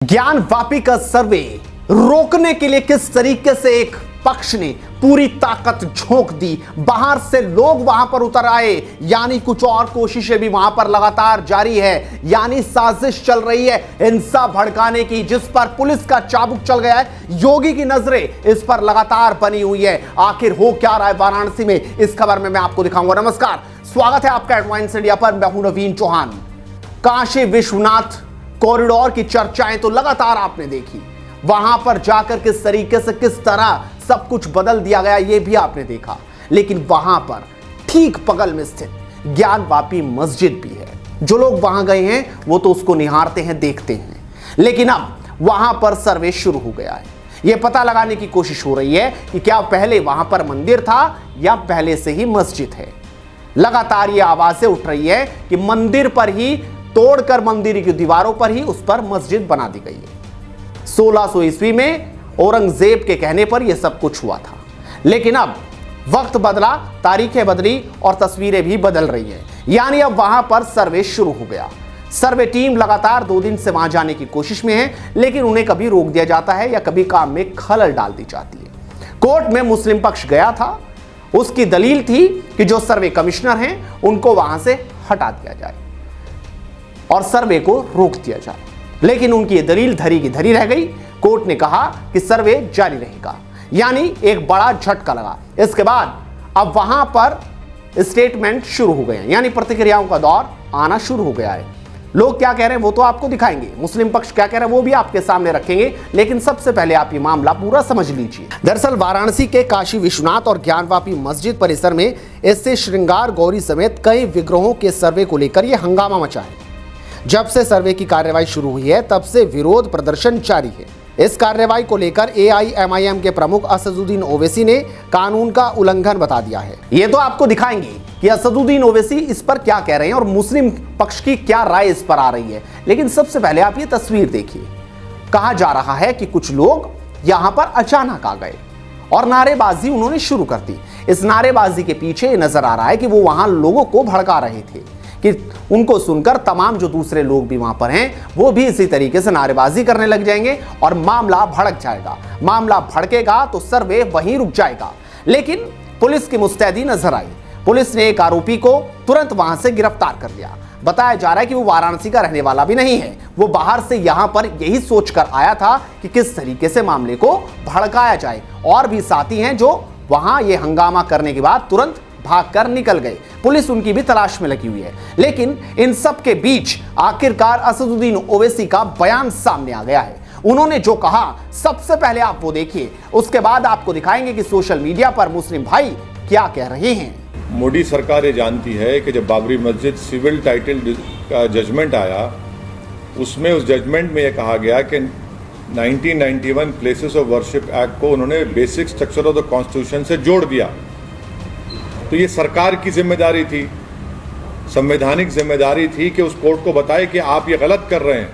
ज्ञानवापी का सर्वे रोकने के लिए किस तरीके से एक पक्ष ने पूरी ताकत झोंक दी, बाहर से लोग वहां पर उतर आए, यानी कुछ और कोशिशें भी वहां पर लगातार जारी है, यानी साजिश चल रही है हिंसा भड़काने की, जिस पर पुलिस का चाबुक चल गया है। योगी की नजरें इस पर लगातार बनी हुई है। आखिर हो क्या रहा है वाराणसी में, इस खबर में मैं आपको दिखाऊंगा। नमस्कार, स्वागत है आपका एडवांस इंडिया पर। मैं हूं नवीन चौहान। काशी विश्वनाथ कॉरिडोर की चर्चाएं तो लगातार आपने देखी, वहां पर जाकर किस तरीके से किस तरह सब कुछ बदल दिया गया ये भी आपने देखा, लेकिन वहां पर ठीक बगल में स्थित ज्ञानवापी मस्जिद भी है। जो लोग वहां गए हैं वो तो उसको निहारते हैं, देखते हैं, लेकिन अब वहां पर सर्वे शुरू हो गया है। यह पता लगाने की कोशिश हो रही है कि क्या पहले वहां पर मंदिर था या पहले से ही मस्जिद है। लगातार ये आवाजें उठ रही है कि मंदिर पर ही तोड़कर मंदिर की दीवारों पर ही उस पर मस्जिद बना दी गई है। 1600 ईस्वी में औरंगजेब के कहने पर यह सब कुछ हुआ था, लेकिन अब वक्त बदला, तारीखें बदली और तस्वीरें भी बदल रही हैं। यानी अब वहां पर सर्वे शुरू हो गया। सर्वे टीम लगातार 2 दिन से वहां जाने की कोशिश में है, लेकिन उन्हें कभी रोक दिया जाता है या कभी काम में खलल डाल दी जाती है। कोर्ट में मुस्लिम पक्ष गया था, उसकी दलील थी कि जो सर्वे कमिश्नर हैं उनको वहां से हटा दिया जाए और सर्वे को रोक दिया जाए, लेकिन उनकी ये दलील धरी की धरी रह गई। कोर्ट ने कहा कि सर्वे जारी रहेगा, यानी एक बड़ा झटका लगा। इसके बाद अब वहां पर स्टेटमेंट शुरू हो गए हैं, यानी प्रतिक्रियाओं का दौर आना शुरू हो गया है। लोग क्या कह रहे हैं वो तो आपको दिखाएंगे, मुस्लिम पक्ष क्या कह रहे हैं वो भी आपके सामने रखेंगे, लेकिन सबसे पहले आप ये मामला पूरा समझ लीजिए। दरअसल वाराणसी के काशी विश्वनाथ और ज्ञानवापी मस्जिद परिसर में इससे श्रृंगार गौरी समेत कई विग्रहों के सर्वे को लेकर यह हंगामा मचा है। जब से सर्वे की कार्रवाई शुरू हुई है तब से विरोध प्रदर्शन जारी है। इस कार्रवाई को लेकर AIMIM के प्रमुख असदुद्दीन ओवैसी ने कानून का उल्लंघन बता दिया है। ये तो आपको दिखाएंगे कि असदुद्दीन ओवैसी इस पर क्या कह रहे हैं और मुस्लिम पक्ष की क्या राय इस पर आ रही है, लेकिन सबसे पहले आप ये तस्वीर देखिए। कहा जा रहा है कि कुछ लोग यहां पर अचानक आ गए और नारेबाजी उन्होंने शुरू कर दी। इस नारेबाजी के पीछे नजर आ रहा है कि वो वहां लोगों को भड़का रहे थे कि उनको सुनकर तमाम जो दूसरे लोग भी वहां पर हैं वो भी इसी तरीके से नारेबाजी करने लग जाएंगे और मामला भड़क जाएगा। मामला भड़केगा तो सर्वे वहीं रुक जाएगा, लेकिन पुलिस की मुस्तैदी नजर आई। पुलिस ने एक आरोपी को तुरंत वहां से गिरफ्तार कर लिया। बताया जा रहा है कि वो वाराणसी का रहने वाला भी नहीं है, वो बाहर से यहां पर यही सोचकर आया था कि किस तरीके से मामले को भड़काया जाए। और भी साथी हैं जो वहां ये हंगामा करने के बाद तुरंत भागकर निकल गए। पुलिस उनकी भी तलाश में लगी हुई है, लेकिन इन सब के बीच आखिरकार असदुद्दीन ओवैसी का बयान सामने आ गया है। उन्होंने जो कहा सबसे पहले आप वो देखिए, उसके बाद आपको दिखाएंगे कि सोशल मीडिया पर मुस्लिम भाई क्या कह रहे हैं। मोदी सरकार ये जानती है कि जब बाबरी मस्जिद सिविल टाइटल का जजमेंट आया, उसमें उस जजमेंट में यह कहा गया कि 1991 प्लेसेस ऑफ वर्शिप एक्ट को उन्होंने basic structure of the constitution से जोड़ दिया। तो ये सरकार की जिम्मेदारी थी, संवैधानिक जिम्मेदारी थी कि उस कोर्ट को बताए कि आप ये गलत कर रहे हैं,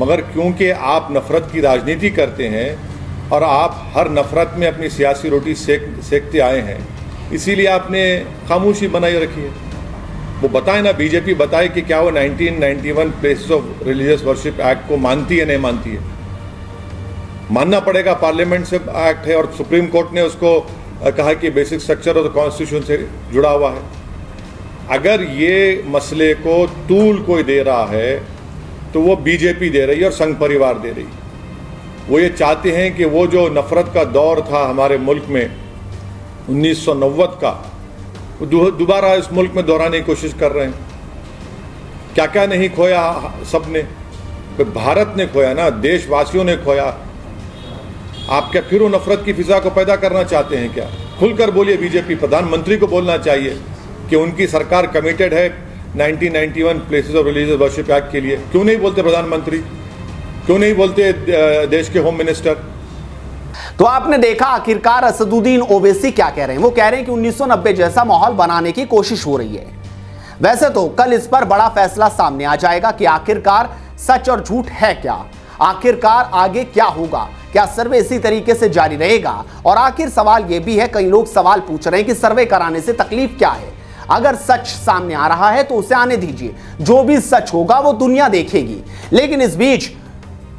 मगर क्योंकि आप नफरत की राजनीति करते हैं और आप हर नफरत में अपनी सियासी रोटी सेकते आए हैं, इसीलिए आपने खामोशी बनाई रखी है। वो बताए ना, बीजेपी बताए कि क्या वो 1991 places of religious worship act को मानती है नहीं मानती है। मानना पड़ेगा, पार्लियामेंट से एक्ट है और सुप्रीम कोर्ट ने उसको कहा कि basic structure of the constitution से जुड़ा हुआ है। अगर ये मसले को तूल कोई दे रहा है तो वो बीजेपी दे रही है और संघ परिवार दे रही है। वो ये चाहते हैं कि वो जो नफरत का दौर था हमारे मुल्क में 1990 का, वो दोबारा इस मुल्क में दोहराने की कोशिश कर रहे हैं। क्या क्या नहीं खोया सबने, भारत ने खोया ना, देशवासियों ने खोया। आप क्या फिर वो नफरत की फिजा को पैदा करना चाहते हैं क्या? खुलकर बोलिए। बीजेपी प्रधानमंत्री को बोलना चाहिए कि उनकी सरकार कमिटेड है 1991 places of religious worship act के लिए। क्यों नहीं बोलते प्रधानमंत्री, क्यों नहीं बोलते देश के होम मिनिस्टर? तो आपने देखा आखिरकार असदुद्दीन ओवैसी क्या कह रहे हैं। वो कह रहे हैं कि 1990 जैसा माहौल बनाने की कोशिश हो रही है। वैसे तो कल इस पर बड़ा फैसला सामने आ जाएगा कि आखिरकार सच और झूठ है क्या, आखिरकार आगे क्या होगा, क्या सर्वे इसी तरीके से जारी रहेगा। और आखिर सवाल यह भी है, कई लोग सवाल पूछ रहे हैं कि सर्वे कराने से तकलीफ क्या है। अगर सच सामने आ रहा है तो उसे आने दीजिए, जो भी सच होगा वो दुनिया देखेगी। लेकिन इस बीच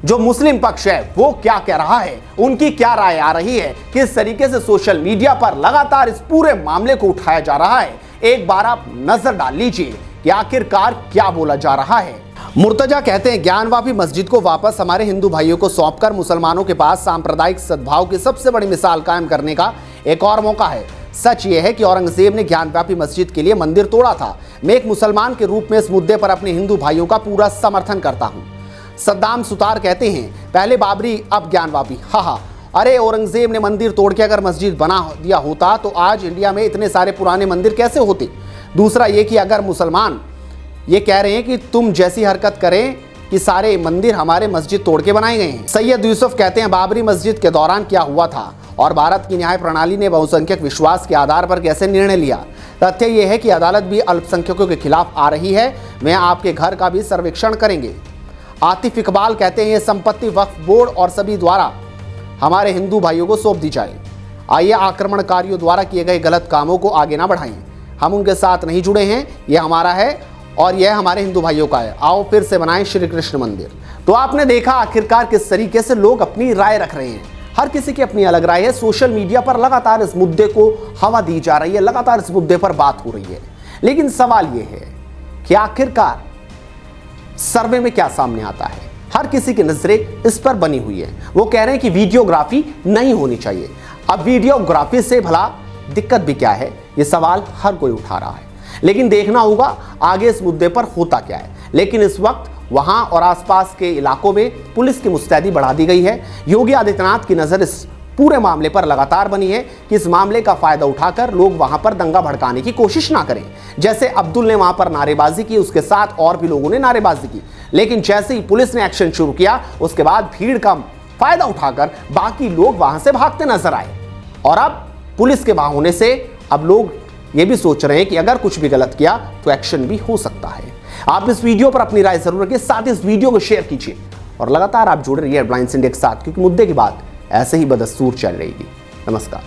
जो मुस्लिम पक्ष है वो क्या कह रहा है, उनकी क्या राय आ रही है, किस तरीके से सोशल मीडिया पर लगातार इस पूरे मामले को उठाया जा रहा है, एक बार आप नजर डाल लीजिए कि आखिरकार क्या बोला जा रहा है। मुर्तजा कहते हैं ज्ञानवापी मस्जिद को वापस हमारे हिंदू भाइयों को सौंपकर मुसलमानों के पास सांप्रदायिक सद्भाव की सबसे बड़ी मिसाल कायम करने का एक और मौका है। सच यह है कि औरंगजेब ने ज्ञानवापी मस्जिद के लिए मंदिर तोड़ा था। मैं एक मुसलमान के रूप में इस मुद्दे पर अपने हिंदू भाइयों का पूरा समर्थन करता हूं। सद्दाम सुतार कहते हैं पहले बाबरी अब ज्ञानवापी। हा, अरे औरंगजेब ने मंदिर तोड़ के अगर मस्जिद बना दिया होता तो आज इंडिया में इतने सारे पुराने मंदिर कैसे होते। दूसरा ये कि अगर मुसलमान ये कह रहे हैं कि तुम जैसी हरकत करें कि सारे मंदिर हमारे मस्जिद तोड़ के बनाए गए हैं। सैयद यूसुफ कहते हैं बाबरी मस्जिद के दौरान क्या हुआ था और भारत की न्याय प्रणाली ने बहुसंख्यक विश्वास के आधार पर कैसे निर्णय लिया। तथ्य यह है कि अदालत भी अल्पसंख्यकों के खिलाफ आ रही है। मैं आपके घर का भी सर्वेक्षण करेंगे। आतिफ इकबाल कहते हैं ये संपत्ति वक्फ बोर्ड और सभी द्वारा हमारे हिंदू भाइयों को सौंप दी जाए। आइए आक्रमणकारियों द्वारा किए गए गलत कामों को आगे ना बढ़ाएं। हम उनके साथ नहीं जुड़े हैं, यह हमारा है और यह हमारे हिंदू भाइयों का है। आओ फिर से बनाएं श्री कृष्ण मंदिर। तो आपने देखा आखिरकार किस तरीके से लोग अपनी राय रख रहे हैं। हर किसी की अपनी अलग राय है। सोशल मीडिया पर लगातार इस मुद्दे को हवा दी जा रही है, लगातार इस मुद्दे पर बात हो रही है। लेकिन सवाल यह है कि आखिरकार सर्वे में क्या सामने आता है। हर किसी की नजरें इस पर बनी हुई है। वो कह रहे हैं कि वीडियोग्राफी नहीं होनी चाहिए। अब वीडियोग्राफी से भला दिक्कत भी क्या है, ये सवाल हर कोई उठा रहा है। लेकिन देखना होगा आगे इस मुद्दे पर होता क्या है। लेकिन इस वक्त वहां और आसपास के इलाकों में पुलिस की मुस्तैदी बढ़ा दी गई है। योगी आदित्यनाथ की नजर इस पूरे मामले पर लगातार बनी है कि इस मामले का फायदा उठाकर लोग वहां पर दंगा भड़काने की कोशिश ना करें। जैसे अब्दुल ने वहां पर नारेबाजी की, उसके साथ और भी लोगों ने नारेबाजी की। लेकिन जैसे ही पुलिस ने एक्शन शुरू किया उसके बाद भीड़ का फायदा उठाकर बाकी लोग वहां से भागते नजर आए। और अब पुलिस के वहां होने से अब लोग ये भी सोच रहे हैं कि अगर कुछ भी गलत किया तो एक्शन भी हो सकता है। आप इस वीडियो पर अपनी राय जरूर रखिए, साथ ही इस वीडियो को शेयर कीजिए और लगातार आप जुड़े रहिए हेडलाइंस इंडिया के साथ, क्योंकि मुद्दे की बात ऐसे ही बदस्तूर चल रहेगी। नमस्कार।